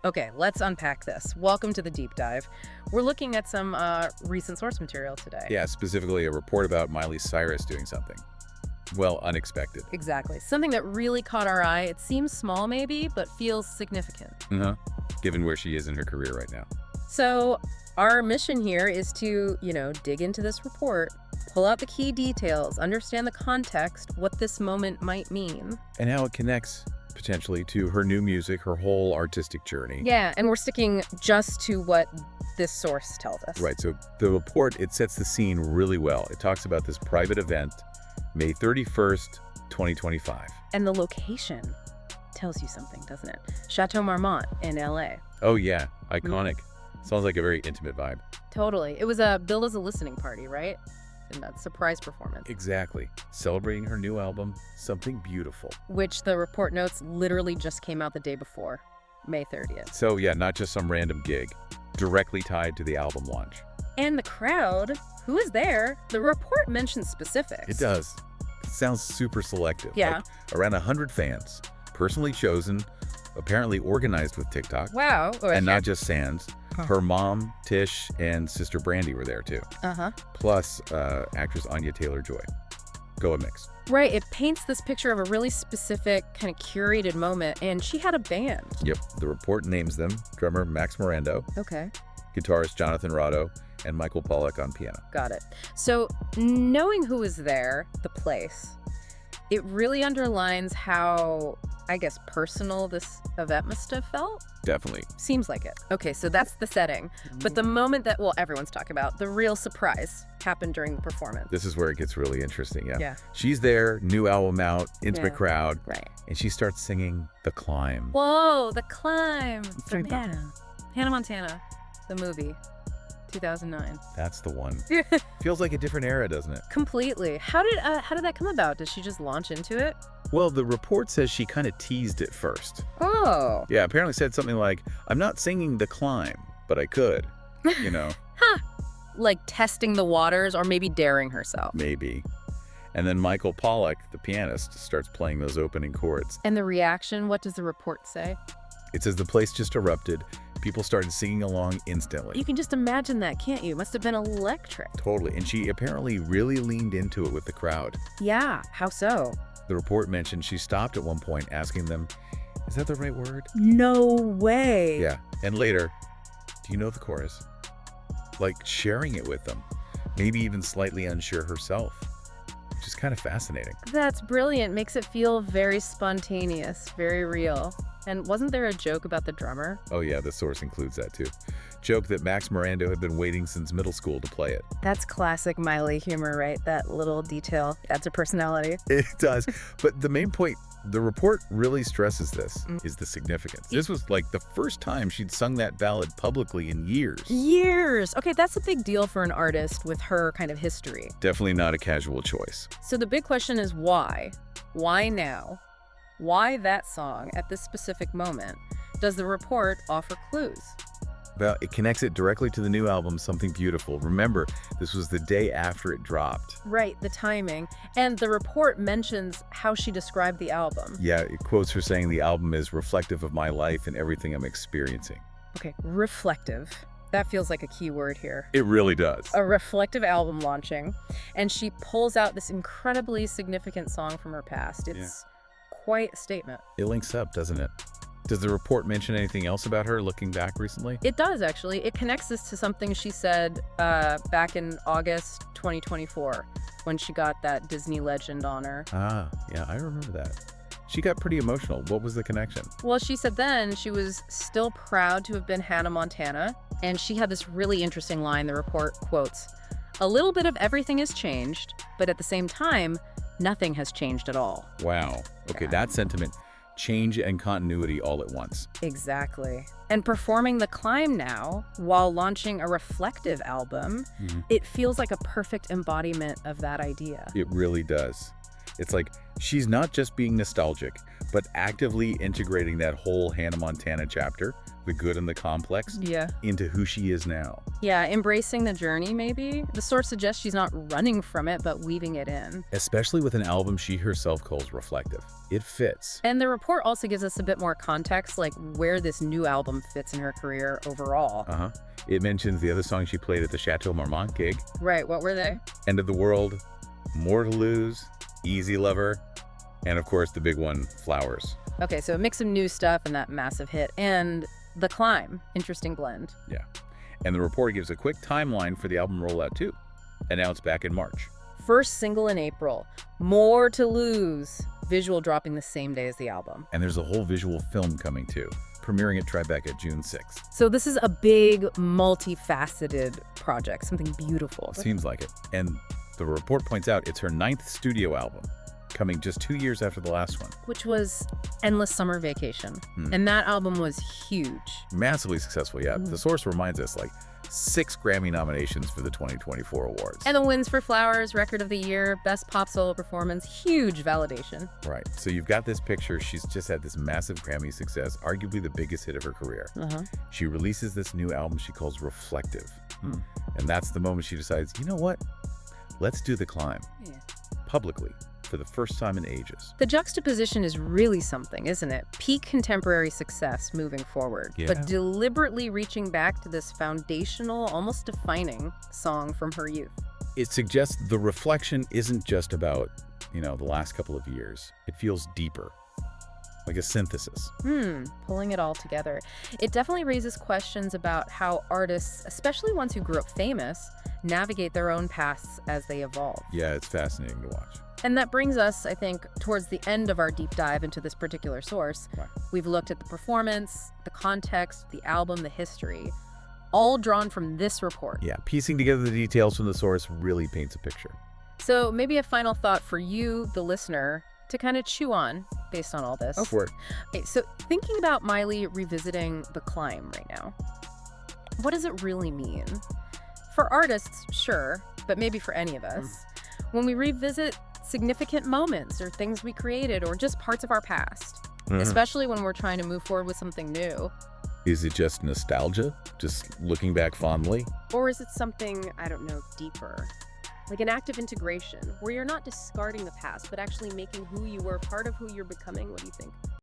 Okay, let's unpack this. Welcome to the deep dive. We're looking at some recent source material today. Yeah, specifically a report about Miley Cyrus doing something. Well, unexpected. Exactly. Something that really caught our eye. It seems small maybe, but feels significant. Uh-huh. Given where she is in her career right now. So our mission here is to, dig into this report, pull out the key details, understand the context, what this moment might mean. And how it connects, potentially, to her new music, her whole artistic journey. Yeah, and we're sticking just to what this source tells us. Right, so the report, it sets the scene really well. It talks about this private event, May 31st, 2025. And the location tells you something, doesn't it? Chateau Marmont in LA. Oh yeah, iconic. Sounds like a very intimate vibe. Totally. It was billed as a listening party, right? In that surprise performance. Exactly. Celebrating her new album, Something Beautiful. Which the report notes literally just came out the day before, May 30th. So yeah, not just some random gig, directly tied to the album launch. And the crowd, who is there? The report mentions specifics. It does. It sounds super selective. Yeah. Like around 100 fans, personally chosen, apparently organized with TikTok. Wow. Oh, And not just Sans. Her mom, Tish, and sister Brandy were there too. Uh-huh. Plus actress Anya Taylor-Joy. Go a mix. Right. It paints this picture of a really specific, kind of curated moment, and she had a band. Yep. The report names them drummer Max Morando, Okay. guitarist Jonathan Rado, and Michael Pollack on piano. Got it. So knowing who was there, the place, it really underlines how, I guess, personal this event must have felt. Definitely. Seems like it. Okay, so that's the setting. But the moment that, well, everyone's talking about, the real surprise happened during the performance. This is where it gets really interesting, yeah. Yeah. She's there, new album out, intimate Yeah. crowd, Right. and she starts singing The Climb. Whoa, The Climb from Right. Hannah Montana, the movie, 2009. That's the one. Feels like a different era, doesn't it? Completely. How did that come about? Did she just launch into it? Well, the report says she kind of teased it first. Oh. Yeah, apparently said something like, I'm not singing The Climb, but I could, Like testing the waters or maybe daring herself. maybe. And then Michael Pollack, the pianist, starts playing those opening chords. And the reaction, what does the report say? It says the place just erupted. People started singing along instantly. You can just imagine that, can't you? Must have been electric. Totally. And she apparently really leaned into it with the crowd. Yeah, how so? The report mentioned she stopped at one point asking them, is that the right word? No way. Yeah. And later, do you know the chorus? Like sharing it with them. Maybe even slightly unsure herself. Which is kind of fascinating. That's brilliant. Makes it feel very spontaneous, very real. And wasn't there a joke about the drummer? Oh yeah, the source includes that too. Joke that Max Morando had been waiting since middle school to play it. That's classic Miley humor, right? That little detail adds a personality. It does. But the main point, the report really stresses this, is the significance. This was like the first time she'd sung that ballad publicly in years. Years. Okay, that's a big deal for an artist with her kind of history. Definitely not a casual choice. So the big question is why? Why now? Why that song at this specific moment? Does the report offer clues? Well, it connects it directly to the new album, Something Beautiful. Remember, this was the day after it dropped. Right, the timing. And the report mentions how she described the album. Yeah, it quotes her saying the album is reflective of my life and everything I'm experiencing. Okay, reflective. That feels like a key word here. It really does. A reflective album launching, and she pulls out this incredibly significant song from her past. It's quite a statement. It links up, doesn't it? Does the report mention anything else about her looking back recently? It does, actually. It connects this to something she said back in August 2024 when she got that Disney legend on her. Ah, yeah, I remember that. She got pretty emotional. What was the connection? Well, she said then she was still proud to have been Hannah Montana, and she had this really interesting line the report quotes, "A little bit of everything has changed, but at the same time, nothing has changed at all." Wow. Okay, Yeah. that sentiment. Change and continuity all at once. Exactly. And performing The Climb now, while launching a reflective album, it feels like a perfect embodiment of that idea. It really does. It's like she's not just being nostalgic, but actively integrating that whole Hannah Montana chapter, the good and the complex, Yeah. into who she is now. Yeah, embracing the journey, maybe. The source suggests she's not running from it, but weaving it in. Especially with an album she herself calls reflective. It fits. And the report also gives us a bit more context, like where this new album fits in her career overall. It mentions the other songs she played at the Chateau Marmont gig. Right, what were they? End of the World, More to Lose, Easy Lover, and of course the big one, Flowers. Okay, so a mix of new stuff and that massive hit. And The Climb, interesting blend. Yeah. And the report gives a quick timeline for the album rollout too, announced back in March. First single in April, More to Lose, visual dropping the same day as the album. And there's a whole visual film coming too, premiering at Tribeca June 6th. So this is a big, multifaceted project, something beautiful. Seems like it. And the report points out it's her 9th studio album, coming just 2 years after the last one. Which was Endless Summer Vacation. And that album was huge. Massively successful, yeah. The source reminds us, like, 6 Grammy nominations for the 2024 awards. And the wins for Flowers, Record of the Year, Best Pop Solo Performance, huge validation. Right. So you've got this picture. She's just had this massive Grammy success, arguably the biggest hit of her career. She releases this new album she calls Reflective. And that's the moment she decides, you know what? Let's do The Climb. Publicly. For the first time in ages. The juxtaposition is really something, isn't it? Peak contemporary success moving forward, but deliberately reaching back to this foundational, almost defining song from her youth. It suggests the reflection isn't just about, the last couple of years. It feels deeper, like a synthesis. Pulling it all together. It definitely raises questions about how artists, especially ones who grew up famous, navigate their own paths as they evolve. Yeah, it's fascinating to watch. And that brings us, I think, towards the end of our deep dive into this particular source. We've looked at the performance, the context, the album, the history, all drawn from this report. Yeah, piecing together the details from the source really paints a picture. So maybe a final thought for you, the listener, to kind of chew on based on all this. Go for it. Okay, so thinking about Miley revisiting The Climb right now, what does it really mean? For artists, sure, but maybe for any of us, when we revisit significant moments or things we created or just parts of our past, especially when we're trying to move forward with something new. Is it just nostalgia? Just looking back fondly? Or is it something, I don't know, deeper? Like an act of integration, where you're not discarding the past, but actually making who you were part of who you're becoming? What do you think?